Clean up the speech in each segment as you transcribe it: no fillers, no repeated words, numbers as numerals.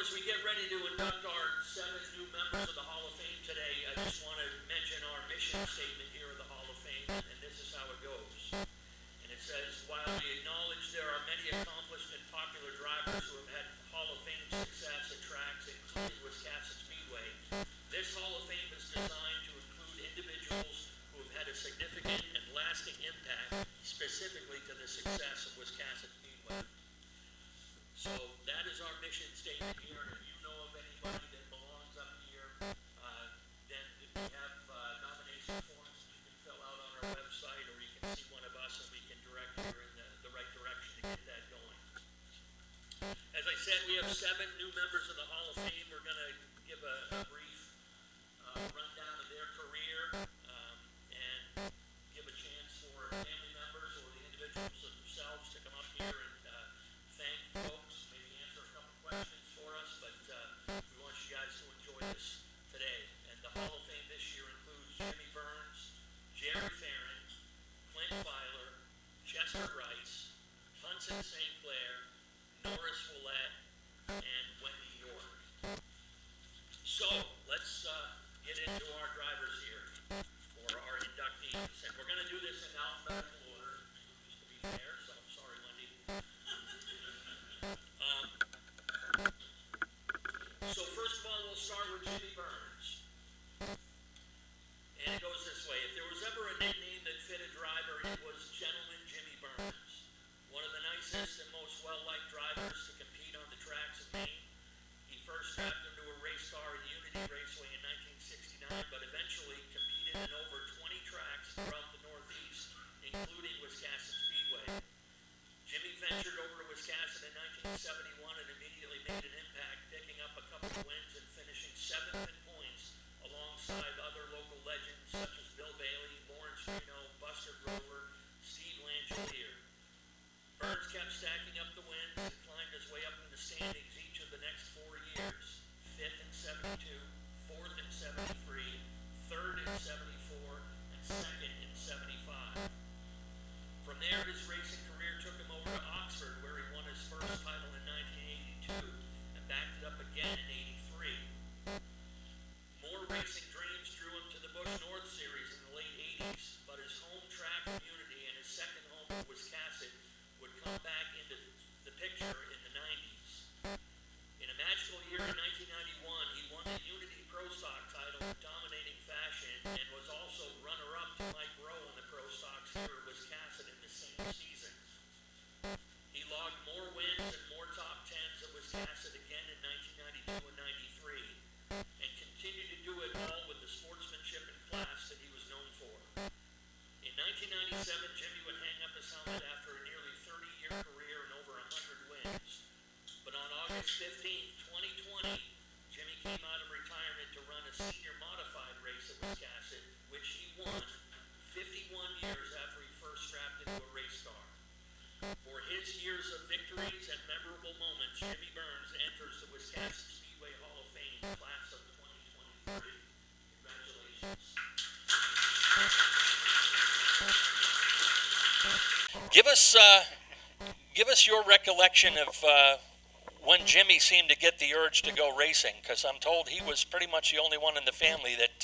as we get ready to induct our 7 new members of the Hall of Fame today, I just want to mention our mission statement here of the Hall of Fame, and this is how it goes. And it says, while we acknowledge there are many accomplished and popular drivers who have had Hall of Fame success at tracks, including Wiscasset Speedway, this Hall of Fame is designed to include individuals who have had a significant and lasting impact specifically to the success of Wiscasset Speedway. So that is our mission statement here, and if you know of anybody that belongs up here, then we have nomination forms you can fill out on our website, or you can see one of us and we can direct you in the right direction to get that going. As I said, we have 7 new members of the Hall of Fame. We're going to give a brief rundown of their career and give a chance for family members or the individuals themselves to come up here and thank folks, maybe answer a couple questions for us, but we want you guys to enjoy this today. And the Hall of Fame this year includes Jimmy Burns, Jerry Farron, Clint Filer, Chester Rice, Hudson St. Clair, Norris Willett, and Wendy York. So let's get into our drivers here for our inductees. And we're going to do this in alphabetical order, just to be fair, so I'm sorry, Wendy. So first of all, we'll start with Jimmy Burns. And it goes this way. If there was ever a nickname that fit a driver, it was Gentleman Jimmy Burns. One of the nicest and most well-liked drivers to compete on the tracks of Maine. He first strapped into a race car at Unity Raceway in 1969, but eventually competed in over 20 tracks throughout the Northeast, including Wiscasset Speedway. Jimmy ventured over to Wiscasset in 1971 and immediately made an impact, picking up a couple of wins and finishing 7th in points alongside other local legends such as Bill Bailey, Lawrence Reno, Buster Grover, Steve Langelier. Burns kept stacking up the wins and climbed his way up in the standings each of the next 4 years. 5th in 72, 4th in 73, 3rd in 74, and 2nd in 75. From there, his racing career took him over to Oxford, where he won his first title in 1982 and backed it up again in 83. More racing dreams drew him to the Busch North Series in the late 80s, but his home track of Unity and his second home at Wiscasset would come back into the picture in the 90s. In a magical year in 1991, he won the Unity Pro Stock title in dominating fashion and was also runner-up to Mike Rowe in the Pro Stocks here at Wiscasset in the same season. He logged more wins and more top tens at Wiscasset again in 1992 and 93, and continued to do it all with the sportsmanship and class that he was known for. In 1997, Jimmy would hang up his helmet after a nearly 30-year career and over 100 wins. But on August 15, 2020, Jimmy came out of retirement to run a senior modified race at Wiscasset, which he won 51 years after he first strapped into a race car. For his years of victories and memorable moments, Jimmy Burns enters the Wiscasset Speedway Hall of Fame class of 2023. Congratulations. Give us your recollection of when Jimmy seemed to get the urge to go racing, because I'm told he was pretty much the only one in the family that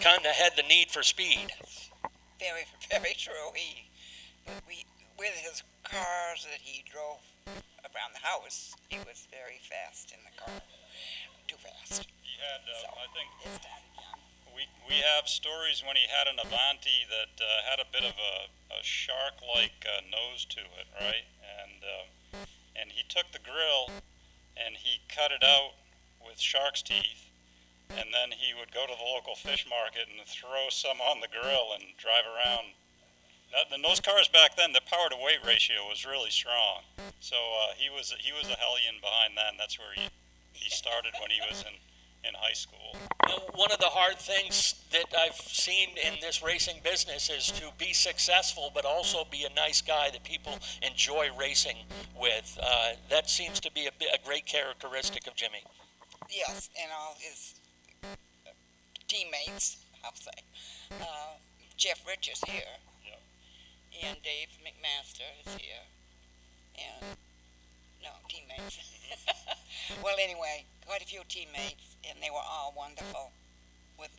kind of had the need for speed. Very, very true. With his cars that he drove around the house, he was very fast in the car. Too fast. He had, I think, it started young. we have stories when he had an Avanti that had a bit of a shark-like nose to it, right? And he took the grill and he cut it out with shark's teeth, and then he would go to the local fish market and throw some on the grill and drive around. And those cars back then, the power-to-weight ratio was really strong. So he was a hellion behind that, and that's where he started when he was in high school. One of the hard things that I've seen in this racing business is to be successful, but also be a nice guy that people enjoy racing with. That seems to be a great characteristic of Jimmy. Yes, and all his teammates, I'll say. Jeff Rich is here. Yeah. And Dave McMaster is here. And, no, teammates. Well, anyway, quite a few teammates, and they were all wonderful with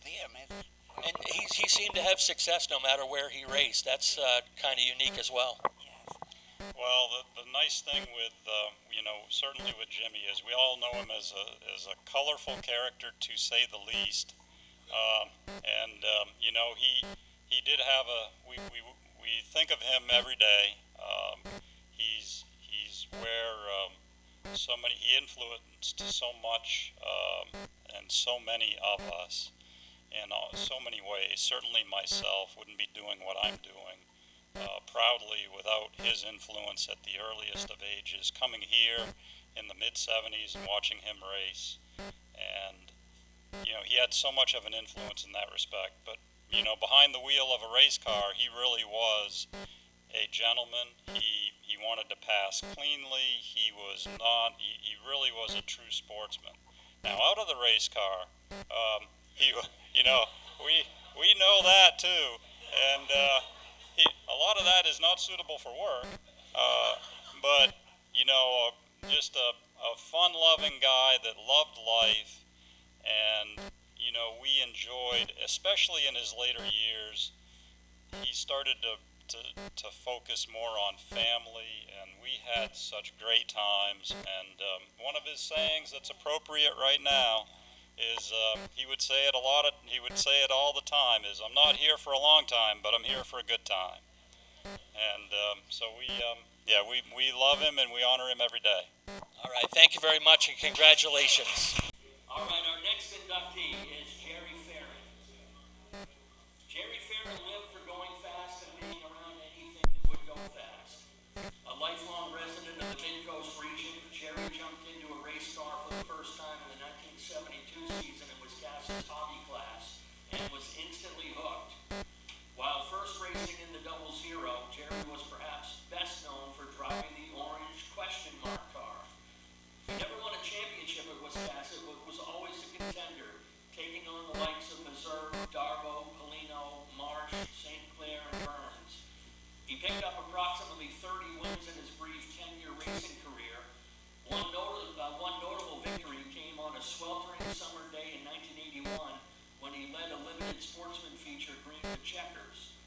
him. And he seemed to have success no matter where he raced. That's kind of unique as well. Yes. Well, the nice thing with, certainly with Jimmy is we all know him as a colorful character, to say the least. He did have we think of him every day. He's where he influenced so much, and so many of us in so many ways. Certainly myself wouldn't be doing what I'm doing proudly without his influence at the earliest of ages, coming here in the mid-'70s and watching him race. And, he had so much of an influence in that respect. But, behind the wheel of a race car, he really was a gentleman. He wanted to pass cleanly. He really was a true sportsman. Now, out of the race car, we know that too. And a lot of that is not suitable for work. But, just a fun-loving guy that loved life. And, we enjoyed, especially in his later years, he started to focus more on family, and we had such great times. And one of his sayings that's appropriate right now is he would say it all the time, is, "I'm not here for a long time, but I'm here for a good time." And so we love him and we honor him every day. All right, thank you very much and congratulations. All right, our next inductee is Jerry Ferrin. Jerry Ferrin lived for going fast and being around anything that would go fast. A lifelong resident of the Mid-Coast region, Jerry jumped into a race car for the first time in the 1972 season in Wisconsin's hobby class and was instantly hooked. While first racing in the Double Zero, Jerry was perhaps best known for driving the orange question mark car. He never won a championship at Wisconsin, but was always a contender, taking on the likes of Meserve, Darbo, Polino, Marsh, St. Clair, and Burns. He picked up approximately 30 wins in his brief 10-year racing career. One notable victory came on a sweltering summer day in 1981 when he led a limited sportsman feature, Green to Checkers.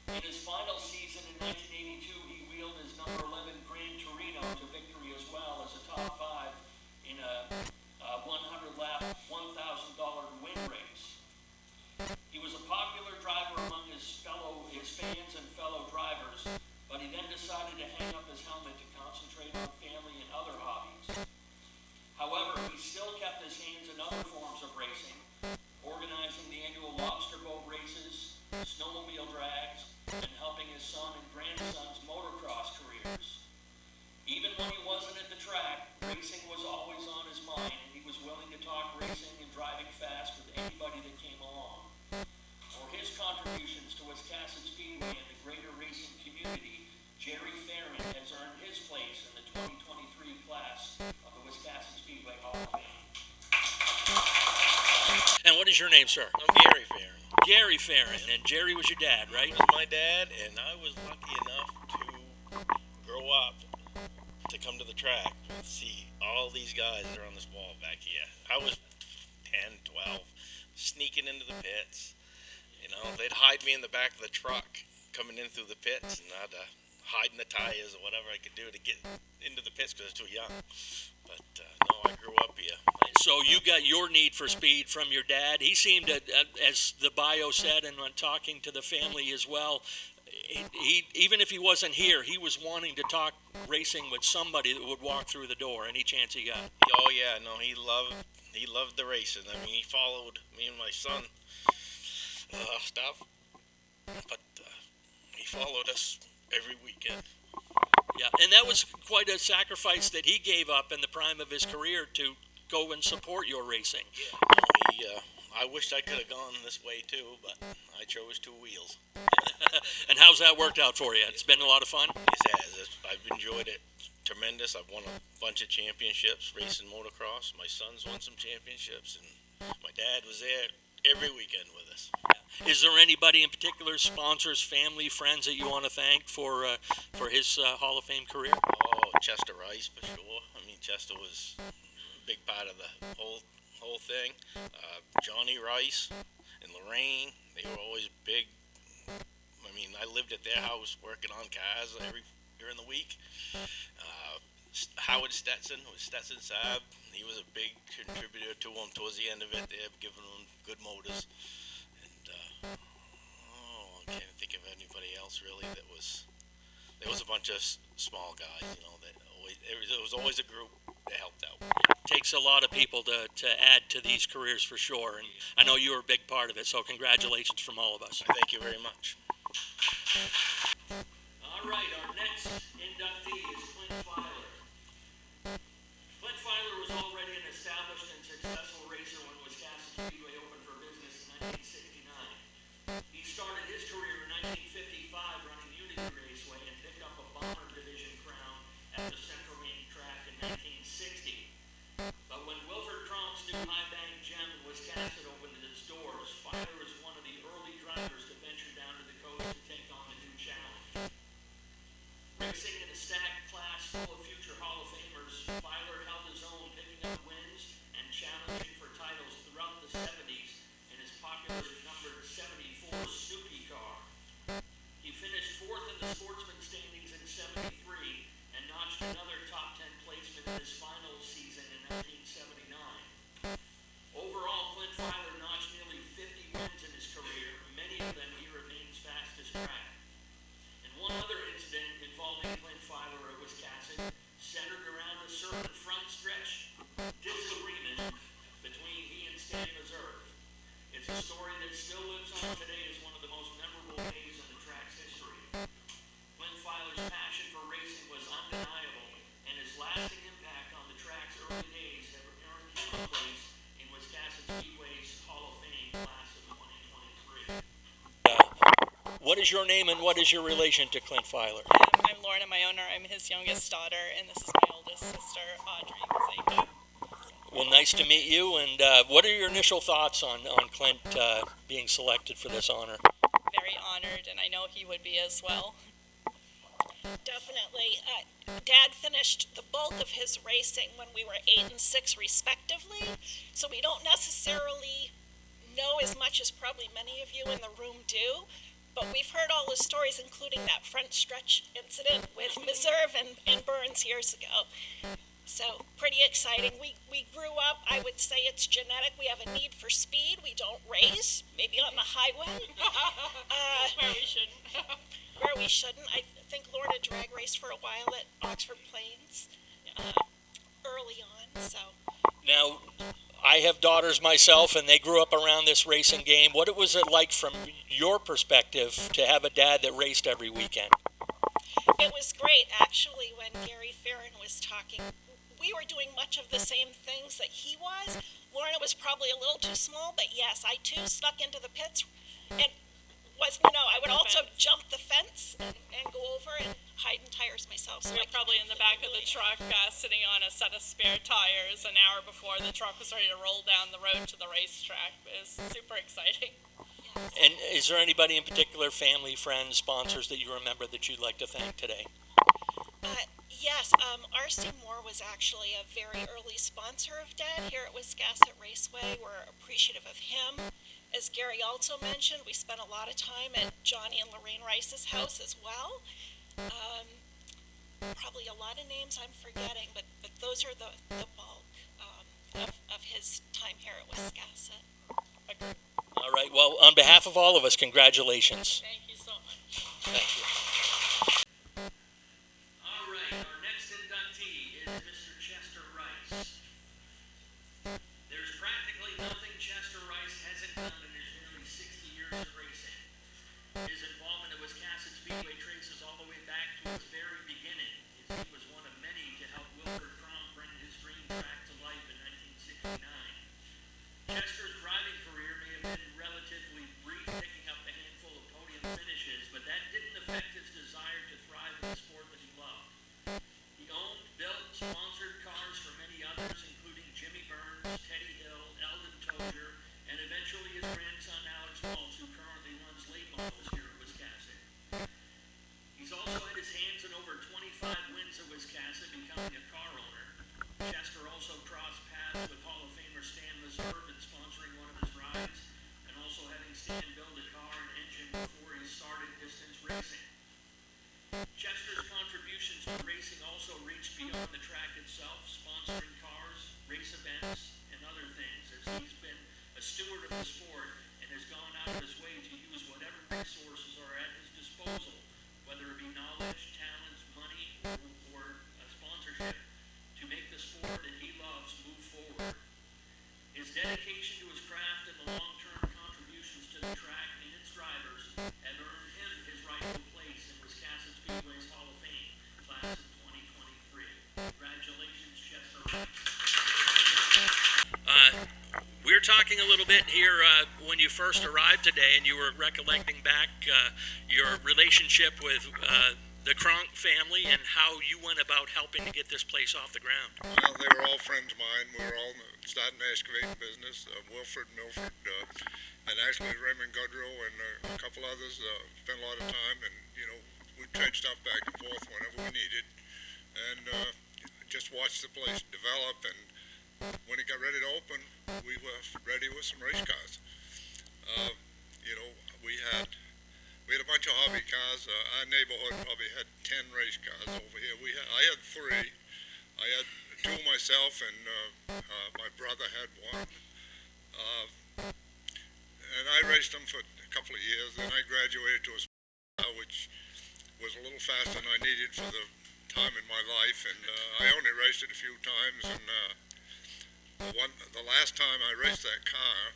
In his final season in 1982, he wheeled his number 11 Gran Torino to victory as well as a top 5 in a 100-lap, $1,000 win race. He was a popular driver among his fans and fellow drivers, but he then decided to hang up his helmet to concentrate on family and other hobbies. However, he still kept his hands in other forms of racing, organizing the annual lobster boat races, snowmobile drags, and helping his son and grandson's motocross careers. Even when he wasn't at the track, racing was always on his mind, and he was willing to talk racing and driving fast with anybody that came along. For his contributions to Wisconsin Speedway and the greater racing community, Jerry Ferrin has earned his place in the 2023 class of the Wisconsin Speedway Hall of Fame. And what is your name, sir? I'm Gary Ferrin. Gary Ferrin, and Jerry was your dad, right? He was my dad, and I was lucky enough to grow up to come to the track and see all these guys that are on this wall back here. I was 10, 12, sneaking into the pits. They'd hide me in the back of the truck coming in through the pits, and I'd hide in the tires or whatever I could do to get into the pits because I was too young. But no, I grew up here. So you got your need for speed from your dad. He seemed to, as the bio said, and when talking to the family as well, he even if he wasn't here, he was wanting to talk racing with somebody that would walk through the door any chance he got. Oh yeah, no, he loved the racing. I mean, he followed me and my son stuff, but he followed us every weekend. Yeah, and that was quite a sacrifice that he gave up in the prime of his career to go and support your racing. Yeah, I wished I could have gone this way too, but I chose two wheels. And how's that worked out for you? It's been a lot of fun? It has. I've enjoyed it tremendous. I've won a bunch of championships racing motocross. My son's won some championships, and my dad was there every weekend with us. Is there anybody in particular, sponsors, family, friends that you want to thank for his Hall of Fame career? Oh, Chester Rice for sure. I mean, Chester was a big part of the whole thing. Johnny Rice and Lorraine, they were always big. I mean, I lived at their house working on cars during the week. Howard Stetson was Stetson Saab. He was a big contributor to them towards the end of it. They're giving them good motors. And I can't think of anybody else really that was. There was a bunch of small guys, you know, that always there was always a group that helped out. Takes a lot of people to add to these careers for sure, and I know you were a big part of it, so congratulations from all of us. Thank you very much. All right, our next inductee is Clint Filer. Clint Filer was already an established and successful racer when Wiscasset Speedway opened for business in 1969. He started his career in 1955 running Unity Raceway and picked up a Bomber Division crown at the Central Maine track in 1960. But when Wilford Cronk's new high bank gem in Wiscasset opened its doors, Filer was one of the early drivers to venture down to the coast to take on the new challenge. Racing in a stacked class full of future Hall of Famers, Filer held his own, picking up wins and challenging for titles throughout the 70s in his popular numbered 74 Snoopy car. He finished fourth in the sportsman standings in 73 and notched another top 10 placement in his final season in 1979. Overall, Clint Filer notched nearly 50 wins in his career, many of them here at Maine's fastest track. And one other incident involving Clint Filer at Wiscasset centered around a certain front stretch disagreement between he and Stan Meserve. It's a story that still lives on today as one of the most memorable days in the track's history. Clint Filer's passion for racing was undeniable, and his lasting impact on the track's early days have earned him a place in Wiscasset Speedway's Hall of Fame class of 2023. What is your name and what is your relation to Clint Filer? I'm Lorna, my owner. I'm his youngest daughter, and this is my oldest sister, Audrey Mazeka. Well, nice to meet you. And what are your initial thoughts on Clint being selected for this honor? Very honored, and I know he would be as well. Definitely. Dad finished the bulk of his racing when we were 8 and 6 respectively, so we don't necessarily know as much as probably many of you in the room do, but we've heard all the stories, including that front stretch incident with Meserve and Burns years ago. So pretty exciting. We grew up, I would say it's genetic. We have a need for speed. We don't race, maybe on the highway. Where we shouldn't. Where we shouldn't. I think Lorna drag raced for a while at Oxford Plains early on. So Now, I have daughters myself, and they grew up around this racing game. What was it like from your perspective to have a dad that raced every weekend? it was great, actually, when Gary Farron was talking. We were doing much of the same things that he was. Lorna was probably a little too small, but yes, I too snuck into the pits and I would also jump the fence and go over and hide in tires myself. So We were probably in the back of the truck sitting on a set of spare tires an hour before the truck was ready to roll down the road to the racetrack. It was super exciting. And is there anybody in particular, family, friends, sponsors, that you remember that you'd like to thank today? Yes, R.C. Moore was actually a very early sponsor of Dad here at Wiscasset Raceway. We're appreciative of him. As Gary also mentioned, we spent a lot of time at Johnny and Lorraine Rice's house as well. Probably a lot of names I'm forgetting, but those are the bulk of his time here at Wiscasset. All right. Well, on behalf of all of us, congratulations. Thank you so much. Thank you. All right. Our next inductee is Mr. Chester Rice. There's practically nothing Chester Rice hasn't done in his nearly 60 years of racing. His involvement at Wiscasset Speedway traces all the way back to its very beginning, as he was one of many to help Wilford Cronk bring his dream track to life in 1969. Chester's driving career may have been relatively brief, picking up a handful of podium finishes, but that didn't affect his racing. Chester's contributions to racing also reach beyond the track itself, sponsoring cars, race events, and other things, as he's been a steward of the sport and has gone out of his way to use whatever resources are at his disposal, whether it be knowledge, talents, money, or sponsorship, to make the sport that he loves move forward. His dedication to his craft and the long-term contributions to the track and its drivers have earned him his rightful place in Wiscasset Speedway's Hall of Fame, class of 2023. Congratulations, Chester. We're talking a little bit here when you first arrived today, and you were recollecting back your relationship with the Kronk family and how you went about helping to get this place off the ground. Well, they were all friends of mine. We were all starting the excavating business. Wilfred, Milford, and actually Raymond Goodrow and a couple others spent a lot of time, and we'd trade stuff back and forth whenever we needed, and just watched the place develop. And when it got ready to open, we were ready with some race cars. We had a bunch of hobby cars. Our neighborhood probably had 10 race cars over here. I had 3. I had 2 myself, and my brother had 1. And I raced them for a couple of years. Then I graduated to a car, which was a little faster than I needed for the time in my life. And I only raced it a few times. And the last time I raced that car,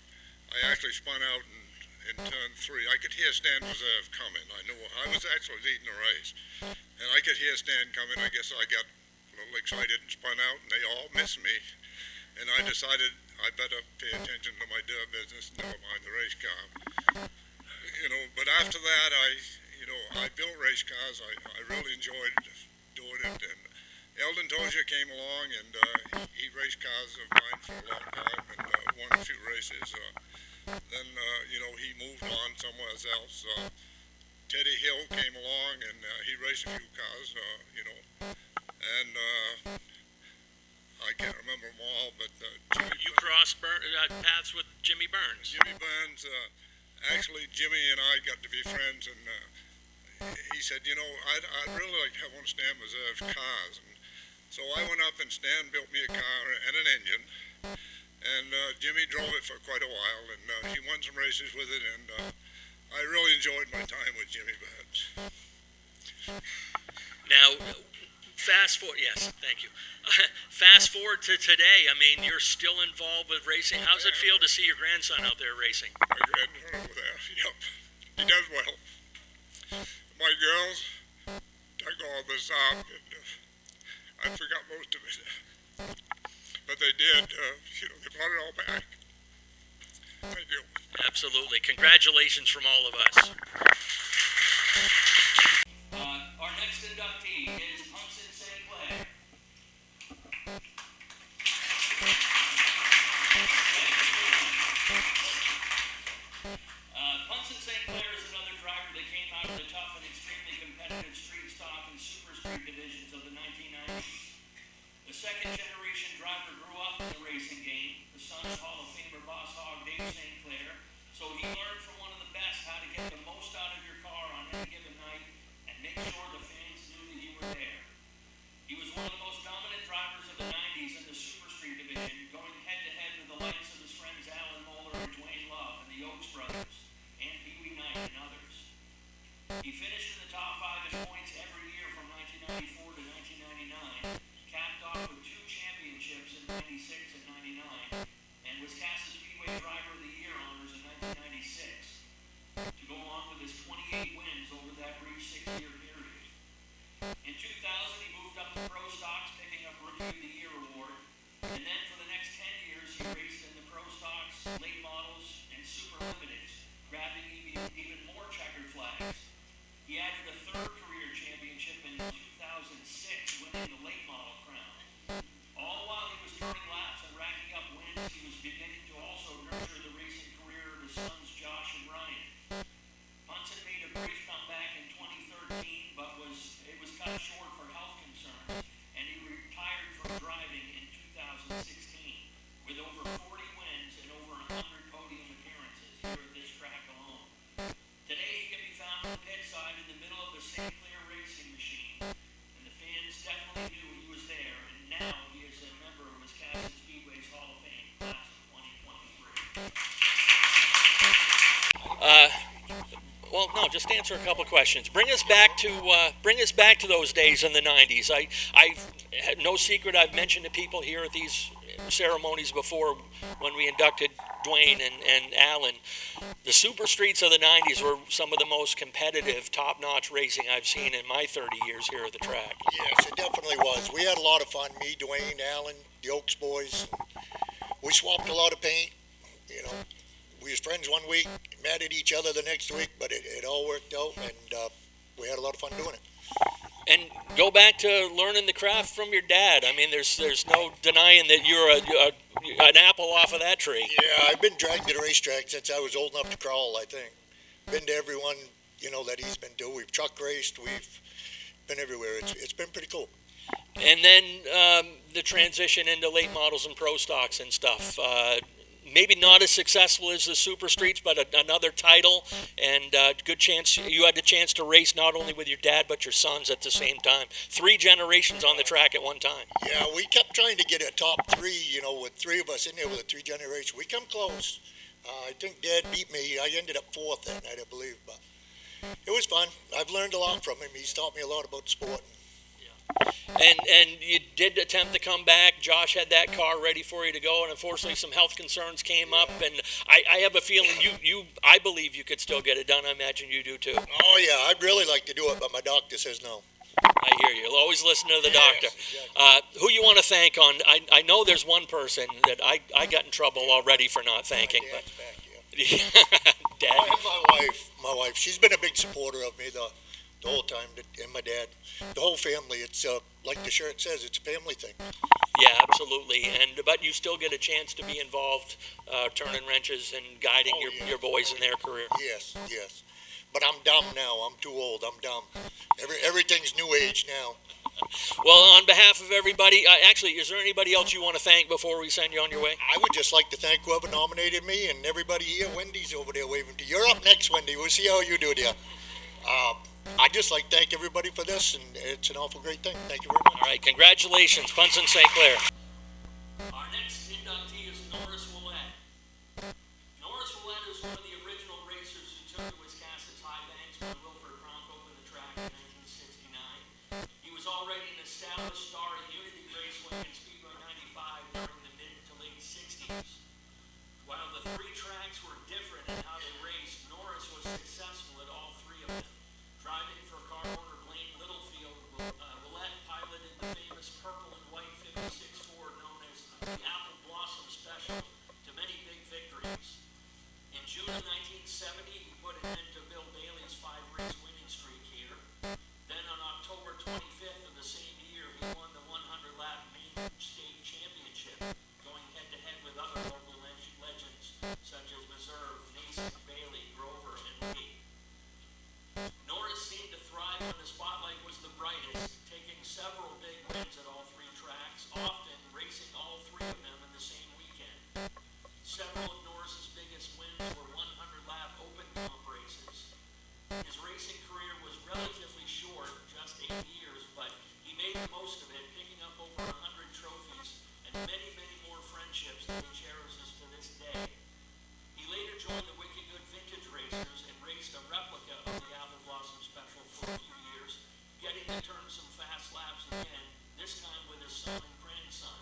I actually spun out in turn 3. I could hear Stan Reserve coming. I knew I was actually leading the race, and I could hear Stan coming. I guess I got a little excited and spun out, and they all missed me. And I decided I better pay attention to my dirt business, never mind the race car. But after that, I built race cars. I really enjoyed doing it. And Eldon Tozier came along, and he raced cars of mine for a long time and won a few races. Then, he moved on somewhere else. Teddy Hill came along, and he raced a few cars, and I can't remember them all, but You crossed paths with Jimmy Burns. Jimmy Burns, actually, Jimmy and I got to be friends, and he said, I'd really like to have one of Stan Reserve's cars. And so I went up, and Stan built me a car and an engine. And Jimmy drove it for quite a while, and he won some races with it, and I really enjoyed my time with Jimmy Burns. Now, fast forward to today. I mean, you're still involved with racing. How's it feel to see your grandson out there racing? My grandson over there, yep, he does well. My girls dug all this up, and I forgot most of it. But they did, they brought it all back. Thank you. Absolutely. Congratulations from all of us. Our next inductee is Punson St. Clair. Punson St. Clair is another driver that came out of the tough and extremely competitive street stock and super street divisions of the 1990s. The second generation driver grew up in the racing game, the son of Hall of Famer boss hog Dave St. Clair, so he learned from one of the best how to get the most out of your car on any given night and make sure the fans knew that you were there. He was one of the most dominant drivers of the 90s in the super street division, going head-to-head with the likes of his friends Alan Moeller and Dwayne Love and the Oaks brothers, and Pee Wee Knight and others. He finished in the top 5 in points every year from 1994 to 1999, capped off with 2 championships in 96 and 99, and Wiscasset Speedway Driver of the Year honors in 1996, to go along with his 28 wins over that brief 6-year period. In 2000, he moved up to Pro Stocks, picking up Rookie of the Year award, and then for the next 10 years, he raced in the Pro Stocks, late models, and super limiteds, grabbing even more checkered flags. He added a 3rd career championship in 2006, winning the late model crown. All while he was turning laps and racking up wins, he was beginning to also nurture the racing career of his sons Josh and Ryan. Punson made a brief comeback in 2013, but it was cut short for health concerns, and he retired from driving ringside in the middle of the St. Clair racing machine, and the fans definitely knew he was there, and now he is a member of Wisconsin Speedway's Hall of Fame class of 2023. Well, no, just answer a couple questions. Bring us back to those days in the '90s. I no secret I've mentioned to people here at these ceremonies before when we inducted Dwayne and Alan. The super streets of the '90s were some of the most competitive, top-notch racing I've seen in my 30 years here at the track. Yes, it definitely was. We had a lot of fun. Me, Dwayne, Alan, the Oaks boys. We swapped a lot of paint. You know, we was friends one week, mad at each other the next week, but it all worked out, and we had a lot of fun doing it. And go back to learning the craft from your dad. I mean, there's no denying that you're an apple off of that tree. Yeah, I've been dragged to the racetrack since I was old enough to crawl, I think. Been to everyone, that he's been to. We've truck raced, we've been everywhere. It's been pretty cool. And then the transition into late models and pro stocks and stuff. Maybe not as successful as the super streets, but another title, and good chance you had the chance to race not only with your dad but your sons at the same time. 3 generations on the track at one time. Yeah, we kept trying to get a top 3, with 3 of us in there with a 3 generation. We come close. I think Dad beat me. I ended up 4th that night, I believe, but it was fun. I've learned a lot from him. He's taught me a lot about the sport. And you did attempt to come back. Josh had that car ready for you to go, and unfortunately some health concerns came up. And I have a feeling I believe you could still get it done. I imagine you do too. Oh yeah, I'd really like to do it, but my doctor says no. I hear you. You'll always listen to the doctor. Exactly. Who you want to thank on? I know there's one person that I got in trouble already for not thanking. My dad's back, Dad. I have my wife. She's been a big supporter of me the whole time, and my dad, the whole family. It's like the shirt says, it's a family thing. Yeah, absolutely. But you still get a chance to be involved, turning wrenches and guiding your boys in their career. Yes. But I'm dumb now. I'm too old. I'm dumb. Everything's new age now. Well, on behalf of everybody, actually, is there anybody else you want to thank before we send you on your way? I would just like to thank whoever nominated me and everybody here. Wendy's over there waving to you. You're up next, Wendy. We'll see how you do there. I'd just like to thank everybody for this, and it's an awful great thing. Thank you very much. All right, congratulations, Punson St. Clair. Our next inductee is Norris Willett. Norris Willett is one of the original racers who took the Wisconsin's High Banks when Wilford Bronk opened the track in 1969. He was already an established star at Unity Raceway and Speedway 95 during the mid to late 60s. While the 3 tracks were different in how they raced, Norris was successful at all 3 of them. Driving for car owner Blaine Littlefield, Willett piloted the famous purple and white 56 Ford known as the Apple Blossom Special to many big victories. In June of 1970, he put an end to Bill Bailey's 5-race winning streak here. Then on October 25th of the same year, he won the 100-lap Maine State Championship, going head-to-head with other local legends such as Meserve, Nason, Bailey, Grover, and Lee. Norris seemed to thrive when the spotlight was the brightest, taking several big wins at all 3 tracks, often racing all 3 of them in the same weekend. Several of Norris's biggest wins were 100-lap open comp races. His racing career was relatively short, just 8 years, but he made the most of it, picking up over 100 trophies and many, many more friendships that he cherishes to this day. He later joined the Wicked Good Vintage Racers and raced a replica of the Apple Blossom Special for a few years, getting to turn some fast laps again, this time with his son and grandson,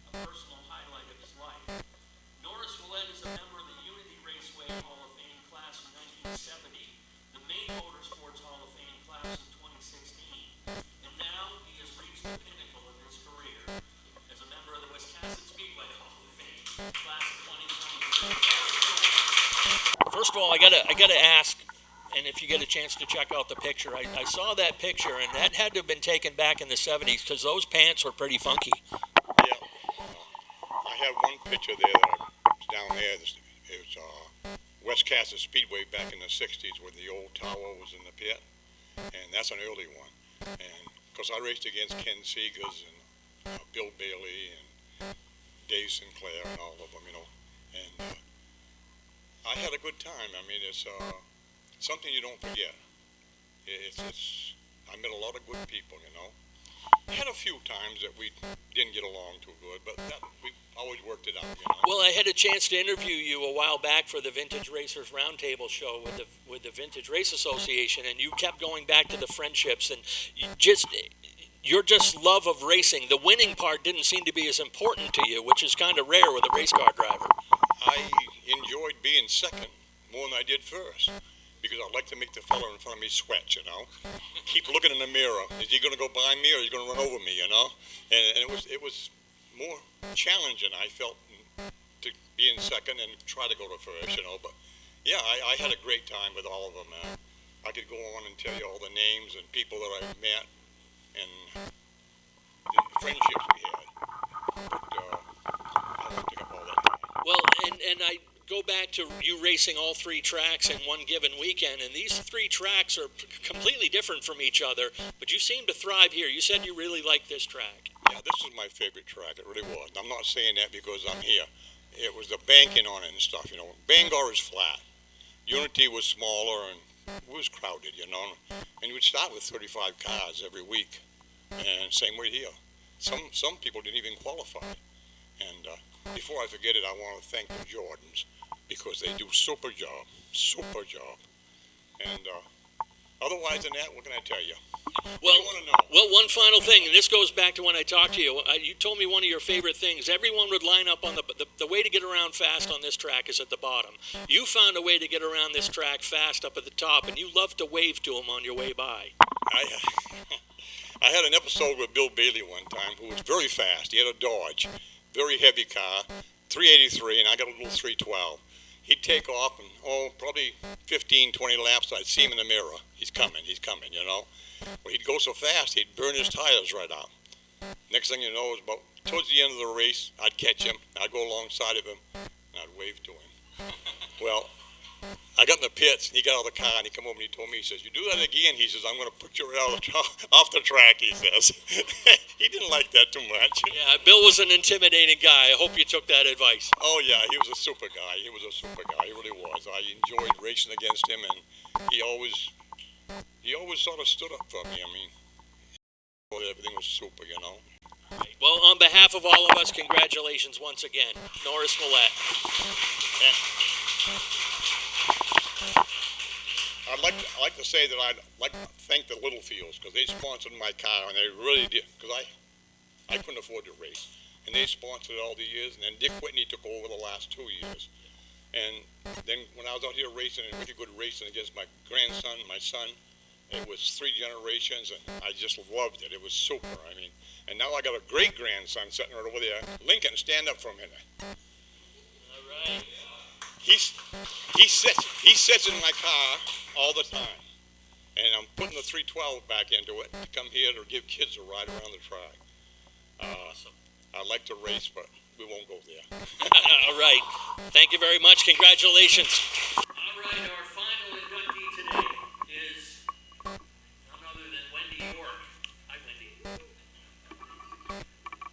a personal highlight of his life. Norris Willett is a member of the Unity Raceway Hall of Fame class of 1970, the Maine Motorsports Hall of Fame class of 2016, and now he has reached the pinnacle of his career as a member of the Wisconsin Speedway Hall of Fame class of 2023. First of all, I gotta ask, and if you get a chance to check out the picture, I saw that picture, and that had to have been taken back in the 70s because those pants were pretty funky. Yeah. I have one picture there that's down there. It's West Castle Speedway back in the 60s where the old tower was in the pit. And that's an early one. And, of course, I raced against Ken Seegers and Bill Bailey and Dave Sinclair and all of them, And I had a good time. I mean, it's something you don't forget. I met a lot of good people, you know. Had a few times that we didn't get along too good, but we always worked it out, you know. Well, I had a chance to interview you a while back for the Vintage Racers Roundtable show with the Vintage Race Association, and you kept going back to the friendships and your just love of racing. The winning part didn't seem to be as important to you, which is kind of rare with a race car driver. I enjoyed being second more than I did first, because I like to make the fellow in front of me sweat, you know. Keep looking in the mirror. Is he going to go by me or is he going to run over me, you know? And it was more challenging, I felt, to be in second and try to go to first, you know. But yeah, I had a great time with all of them. I could go on and tell you all the names and people that I met and the friendships we had. But I won't take up all that time. Well, and I go back to you racing all three tracks in one given weekend, and these three tracks are completely different from each other, but you seem to thrive here. You said you really like this track. Yeah, this is my favorite track. It really was. I'm not saying that because I'm here. It was the banking on it and stuff, you know. Bangor is flat. Unity was smaller and it was crowded, you know. And you would start with 35 cars every week. And same way here. Some people didn't even qualify. And before I forget it, I want to thank the Jordans because they do super job. And otherwise than that, what can I tell you? Well, want to know? well, one final thing, and this goes back to when I talked to you. You told me one of your favorite things. Everyone would line up on the way to get around fast on this track is at the bottom. You found a way to get around this track fast up at the top, and you love to wave to them on your way by. I had an episode with Bill Bailey one time who was very fast. He had a Dodge, very heavy car, 383, and I got a little 312. He'd take off and, probably 15, 20 laps. I'd see him in the mirror. He's coming, you know. Well, he'd go so fast, he'd burn his tires right out. Next thing you know, it was about towards the end of the race, I'd catch him, I'd go alongside of him, and I'd wave to him. Well, I got in the pits, and he got out of the car, and he come over and he told me, he says, you do that again, he says, I'm going to put you off the track, he says. He didn't like that too much. Yeah, Bill was an intimidating guy. I hope you took that advice. Oh, yeah, he was a super guy. He really was. I enjoyed racing against him, and he always sort of stood up for me. I mean, everything was super, you know. Well, on behalf of all of us, congratulations once again, Norris Millette. I'd like to say that I'd like to thank the Littlefields because they sponsored my car, and they really did, because I couldn't afford to race. And they sponsored it all the years, and then Dick Whitney took over the last 2 years. And then when I was out here racing, and really good racing against my grandson, my son, it was 3 generations, and I just loved it. It was super, I mean. And now I got a great grandson sitting right over there. Lincoln, stand up for a minute. All right. He sits in my car all the time, and I'm putting the 312 back into it to come here to give kids a ride around the track. Awesome. I like to race, but we won't go there. All right. Thank you very much. Congratulations. All right. Our final inductee today is none other than Wendy York. Hi, Wendy.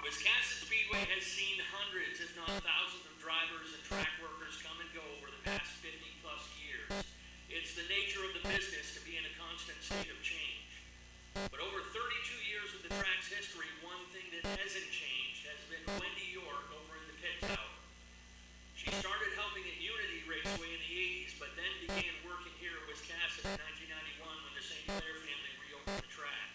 Wiscasset Speedway has seen hundreds, if not thousands, of drivers and track workers come and go over the past 50-plus years. It's the nature of the business to be in a constant state of change. But over 32 years of the track's history, one thing that hasn't changed has been Wendy York over in the pit tower. She started helping at Unity Raceway in the 80s, but then began working here at Wiscasset in 1991 when the St. Clair family reopened the track.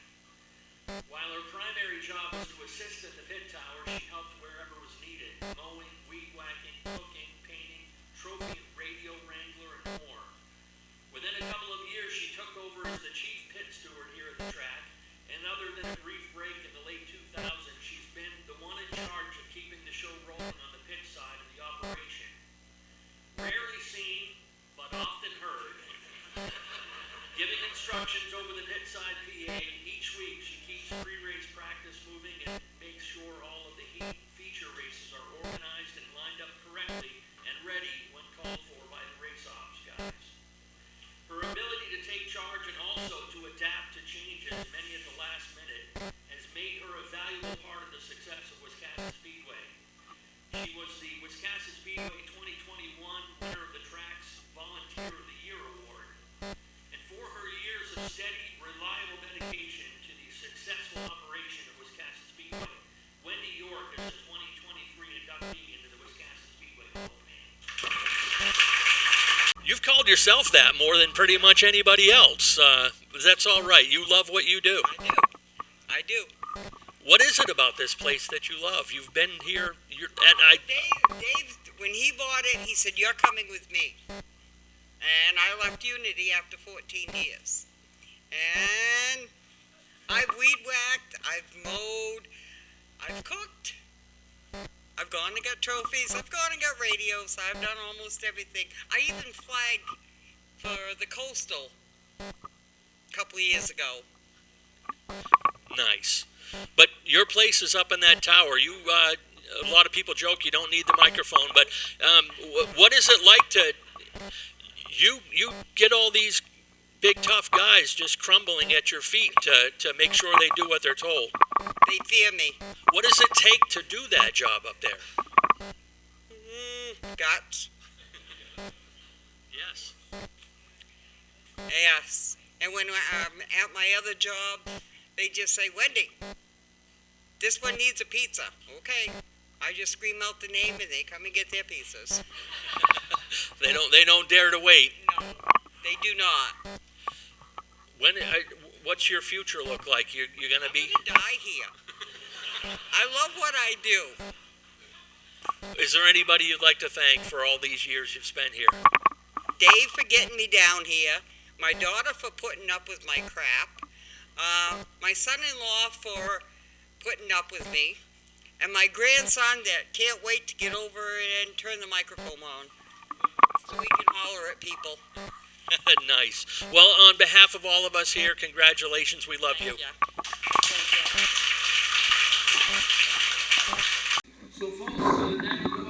While her primary job was to assist at the pit tower, she helped wherever was needed: mowing, weed whacking, cooking, painting, trophy and radio wrangler, and more. Within a couple of years, she took over as the chief pit steward here at the track, and other than a brief break in the late 2000s, she's been the one in charge of keeping the show rolling on the pit side of the operation. Rarely seen, but often heard. Giving instructions over the pit side PA, each week she keeps pre-race practice moving and makes sure all of the heat feature races are organized and lined up correctly and ready when called for by the race ops guys. Her ability to take charge and also to adapt to changes, many at the last minute, has made her a valuable part of the success of Wiscasset Speedway. She was the Wiscasset Speedway 2021 winner of the track's Volunteer of the Year award. And for her years of steady, reliable told yourself that more than pretty much anybody else. That's all right. You love what you do. I do. What is it about this place that you love? You've been here. Dave, when he bought it, he said, "You're coming with me." And I left Unity after 14 years. And I've weed whacked, I've mowed, I've cooked, I've gone and got trophies, I've gone and got radios, I've done almost everything. I even flagged for the Coastal a couple of years ago. Nice. But your place is up in that tower. You, a lot of people joke you don't need the microphone, but what is it like to, you get all these big tough guys just crumbling at your feet to make sure they do what they're told? They fear me. What does it take to do that job up there? Guts. Yes. Yes. And when I'm at my other job, they just say, "Wendy, this one needs a pizza." Okay. I just scream out the name and they come and get their pizzas. They don't dare to wait. No, they do not. What's your future look like? You're gonna be. I'm gonna die here. I love what I do. Is there anybody you'd like to thank for all these years you've spent here? Dave for getting me down here. My daughter for putting up with my crap. My son-in-law for putting up with me. And my grandson that can't wait to get over and turn the microphone on so we can holler at people. Nice. Well, on behalf of all of us here, congratulations. We love you. Thank you. So, folks, now